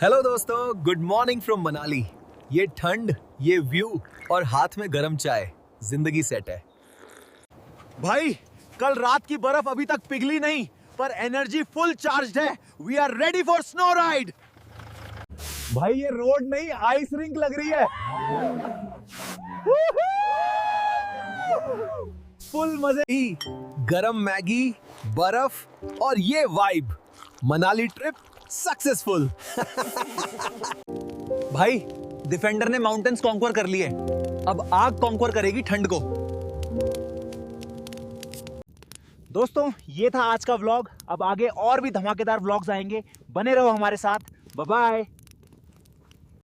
Hello दोस्तों, good morning from Manali. ये ठंड, ये व्यू और हाथ में गरम चाय, जिंदगी सेट है। भाई कल रात की बर्फ अभी तक पिघली नहीं, पर एनर्जी फुल चार्ज्ड है। We are ready for snow ride. भाई ये रोड नहीं, आइस रिंक लग रही है। फुल मजे। गरम मैगी, बर्फ और ये वाइब, मनाली ट्रिप सक्सेसफुल। भाई डिफेंडर ने माउंटेन्स कॉन्क्वर कर लिए, अब आग कॉन्क्वर करेगी ठंड को। दोस्तों ये था आज का व्लॉग। अब आगे और भी धमाकेदार व्लॉग्स आएंगे, बने रहो हमारे साथ। Bye bye.